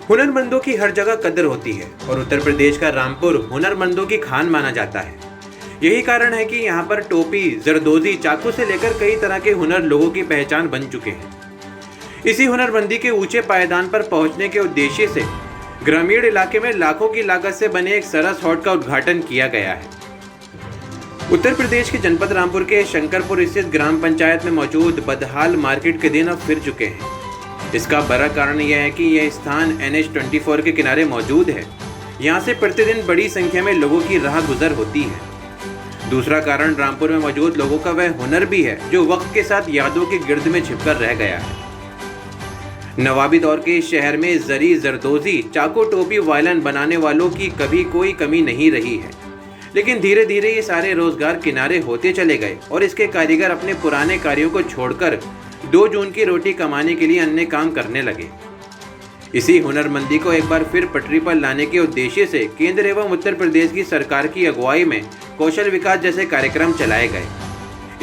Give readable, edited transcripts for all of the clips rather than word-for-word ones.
हुनरमंदों की हर जगह कदर होती है और उत्तर प्रदेश का रामपुर हुनरमंदों की खान माना जाता है। यही कारण है कि यहाँ पर टोपी, जरदोजी, चाकू से लेकर कई तरह के हुनर लोगों की पहचान बन चुके हैं। इसी हुनरमंदी के ऊंचे पायदान पर पहुंचने के उद्देश्य से ग्रामीण इलाके में लाखों की लागत से बने एक सरस हॉट का उद्घाटन किया गया है। उत्तर प्रदेश के जनपद रामपुर के शंकरपुर स्थित ग्राम पंचायत में मौजूद बदहाल मार्केट के दिन अब फिर चुके हैं। इसका बड़ा कारण यह है कि यह स्थान NH-24 के किनारे मौजूद है। यहाँ से प्रतिदिन बड़ी संख्या में लोगों की राह गुजर होती है। दूसरा कारण रामपुर में मौजूद लोगों का वह हुनर भी है जो वक्त के साथ यादों के गिर्द में छिपकर रह गया है। नवाबी दौर के इस शहर में जरी, जरदोजी, चाकू, टोपी, वायलन बनाने वालों की कभी कोई कमी नहीं रही है। लेकिन धीरे धीरे ये सारे रोजगार किनारे होते चले गए और इसके कारीगर अपने पुराने कार्यों को छोड़कर 2 जून की रोटी कमाने के लिए अन्य काम करने लगे। इसी हुनरमंदी को एक बार फिर पटरी पर लाने के उद्देश्य से केंद्र एवं उत्तर प्रदेश की सरकार की अगुवाई में कौशल विकास जैसे कार्यक्रम चलाए गए।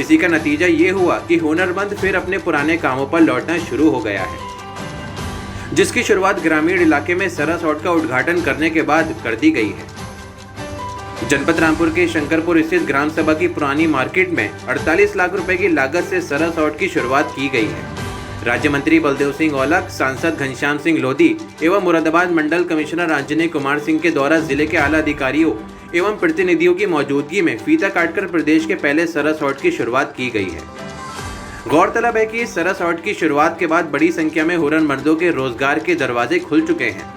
इसी का नतीजा ये हुआ कि हुनरमंद फिर अपने पुराने कामों पर लौटना शुरू हो गया है, जिसकी शुरुआत ग्रामीण इलाके में सरस हॉट का उद्घाटन करने के बाद कर दी गई है। जनपद रामपुर के शंकरपुर स्थित ग्राम सभा की पुरानी मार्केट में 48 लाख रुपए की लागत से सरस हॉट की शुरुआत की गई है। राज्य मंत्री बलदेव सिंह औलख, सांसद घनश्याम सिंह लोधी एवं मुरादाबाद मंडल कमिश्नर आंजनेय कुमार सिंह के द्वारा जिले के आला अधिकारियों एवं प्रतिनिधियों की मौजूदगी में फीता काटकर प्रदेश के पहले सरस हॉट की शुरुआत की गई है। गौरतलब है कि इस सरस हॉट की शुरुआत के बाद बड़ी संख्या में हुनरमंदों के रोजगार के दरवाजे खुल चुके हैं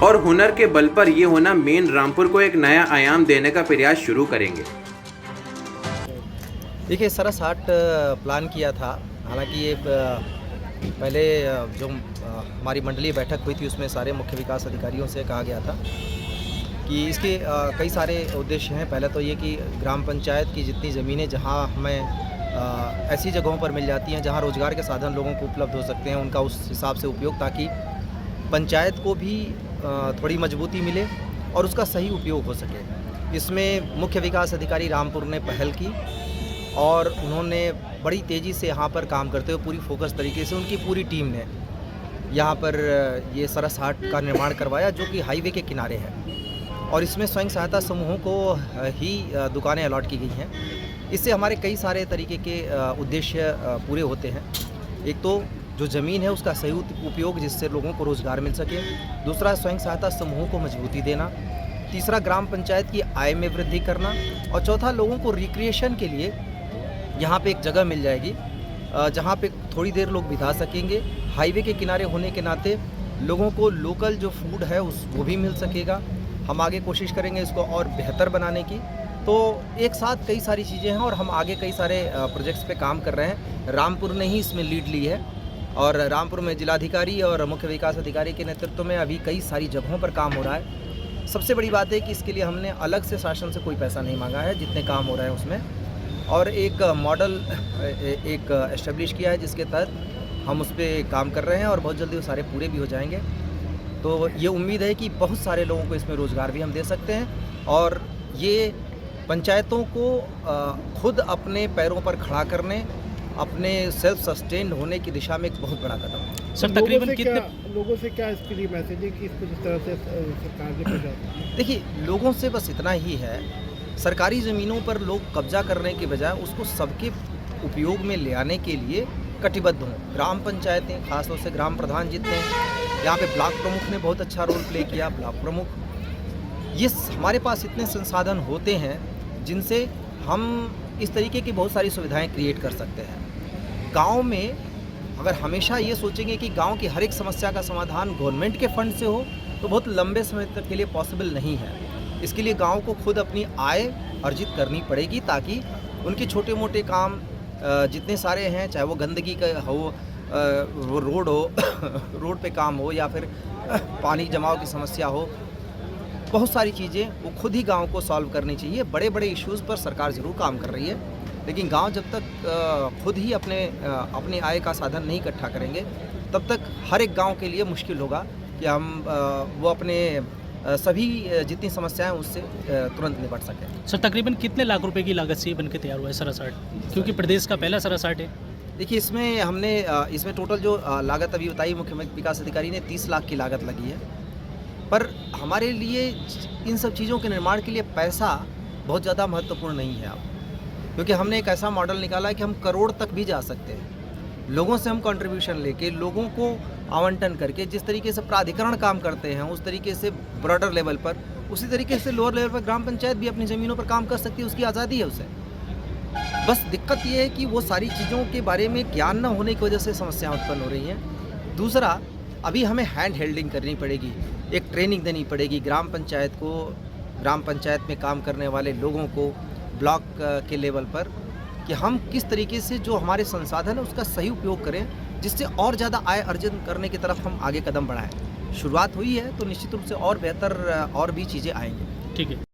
और हुनर के बल पर ये होना मेन रामपुर को एक नया आयाम देने का प्रयास शुरू करेंगे। देखिए, सरस हाट प्लान किया था। हालांकि ये पहले जो हमारी मंडलीय बैठक हुई थी उसमें सारे मुख्य विकास अधिकारियों से कहा गया था कि इसके कई सारे उद्देश्य हैं। पहले तो ये कि ग्राम पंचायत की जितनी ज़मीनें जहां हमें ऐसी जगहों पर मिल जाती हैं जहां रोज़गार के साधन लोगों को उपलब्ध हो सकते हैं, उनका उस हिसाब से उपयोग, ताकि पंचायत को भी थोड़ी मजबूती मिले और उसका सही उपयोग हो सके। इसमें मुख्य विकास अधिकारी रामपुर ने पहल की और उन्होंने बड़ी तेज़ी से यहाँ पर काम करते हुए पूरी फोकस तरीके से उनकी पूरी टीम ने यहाँ पर ये सरस हाट का निर्माण करवाया, जो कि हाईवे के किनारे है। और इसमें स्वयं सहायता समूहों को ही दुकानें अलॉट की गई हैं। इससे हमारे कई सारे तरीके के उद्देश्य पूरे होते हैं। एक तो जो ज़मीन है उसका सही उपयोग, जिससे लोगों को रोज़गार मिल सके। दूसरा, स्वयं सहायता समूहों को मजबूती देना। तीसरा, ग्राम पंचायत की आय में वृद्धि करना। और चौथा, लोगों को रिक्रिएशन के लिए यहाँ पे एक जगह मिल जाएगी जहाँ पे थोड़ी देर लोग बिता सकेंगे। हाईवे के किनारे होने के नाते लोगों को लोकल जो फूड है वो भी मिल सकेगा। हम आगे कोशिश करेंगे इसको और बेहतर बनाने की। तो एक साथ कई सारी चीज़ें हैं और हम आगे कई सारे प्रोजेक्ट्स पे काम कर रहे हैं। रामपुर ने ही इसमें लीड ली है और रामपुर में जिलाधिकारी और मुख्य विकास अधिकारी के नेतृत्व में अभी कई सारी जगहों पर काम हो रहा है। सबसे बड़ी बात है कि इसके लिए हमने अलग से शासन से कोई पैसा नहीं मांगा है, जितने काम हो रहे हैं उसमें। और एक मॉडल एक एस्टेब्लिश किया है जिसके तहत हम उस पर काम कर रहे हैं और बहुत जल्दी वो सारे पूरे भी हो जाएंगे। तो ये उम्मीद है कि बहुत सारे लोगों को इसमें रोज़गार भी हम दे सकते हैं और ये पंचायतों को खुद अपने पैरों पर खड़ा करने, अपने सेल्फ सस्टेन्ड होने की दिशा में एक बहुत बड़ा कदम है। सर, तकरीबन कितने लोगों से क्या इसके लिए मैसेज है कि इसको जिस तरह से सरकार ने पहुंचा? देखिए, लोगों से बस इतना ही है, सरकारी ज़मीनों पर लोग कब्जा करने के बजाय उसको सबके उपयोग में ले आने के लिए कटिबद्ध हों। ग्राम पंचायतें, खासतौर से ग्राम प्रधान जितने हैं, यहाँ पे ब्लॉक प्रमुख ने बहुत अच्छा रोल प्ले किया। ब्लॉक प्रमुख, ये हमारे पास इतने संसाधन होते हैं जिनसे हम इस तरीके की बहुत सारी सुविधाएं क्रिएट कर सकते हैं। गांव में अगर हमेशा ये सोचेंगे कि गांव की हर एक समस्या का समाधान गवर्नमेंट के फंड से हो तो बहुत लंबे समय तक के लिए पॉसिबल नहीं है। इसके लिए गांव को खुद अपनी आय अर्जित करनी पड़ेगी, ताकि उनके छोटे मोटे काम जितने सारे हैं, चाहे वो गंदगी का हो, वो रोड हो रोड पे काम हो, या फिर पानी जमाव की समस्या हो, बहुत सारी चीज़ें वो खुद ही गांव को सॉल्व करनी चाहिए। बड़े बड़े इश्यूज़ पर सरकार ज़रूर काम कर रही है, लेकिन गांव जब तक खुद ही अपने आय का साधन नहीं इकट्ठा करेंगे, तब तक हर एक गांव के लिए मुश्किल होगा कि हम वो अपने सभी जितनी समस्याएं उससे तुरंत निपट सकें। सर, तकरीबन कितने लाख रुपए की लागत से ये बनके तैयार हुआ है सरस हाट, क्योंकि प्रदेश का पहला सरस हाट है? देखिए इसमें हमने इसमें टोटल जो लागत अभी बताई मुख्य विकास अधिकारी ने 30 लाख की लागत लगी है। पर हमारे लिए इन सब चीज़ों के निर्माण के लिए पैसा बहुत ज़्यादा महत्वपूर्ण नहीं है अब, क्योंकि हमने एक ऐसा मॉडल निकाला है कि हम करोड़ तक भी जा सकते हैं। लोगों से हम कंट्रीब्यूशन लेके, लोगों को आवंटन करके, जिस तरीके से प्राधिकरण काम करते हैं उस तरीके से ब्रॉडर लेवल पर, उसी तरीके से लोअर लेवल पर ग्राम पंचायत भी अपनी ज़मीनों पर काम कर सकती है, उसकी आज़ादी है उसे। बस दिक्कत ये है कि वो सारी चीज़ों के बारे में ज्ञान न होने की वजह से समस्याएं उत्पन्न हो रही हैं। दूसरा, अभी हमें हैंड हेल्डिंग करनी पड़ेगी, एक ट्रेनिंग देनी पड़ेगी ग्राम पंचायत को, ग्राम पंचायत में काम करने वाले लोगों को, ब्लॉक के लेवल पर, कि हम किस तरीके से जो हमारे संसाधन है उसका सही उपयोग करें, जिससे और ज़्यादा आय अर्जन करने की तरफ हम आगे कदम बढ़ाएं। शुरुआत हुई है तो निश्चित रूप से और बेहतर और भी चीज़ें आएंगी। ठीक है।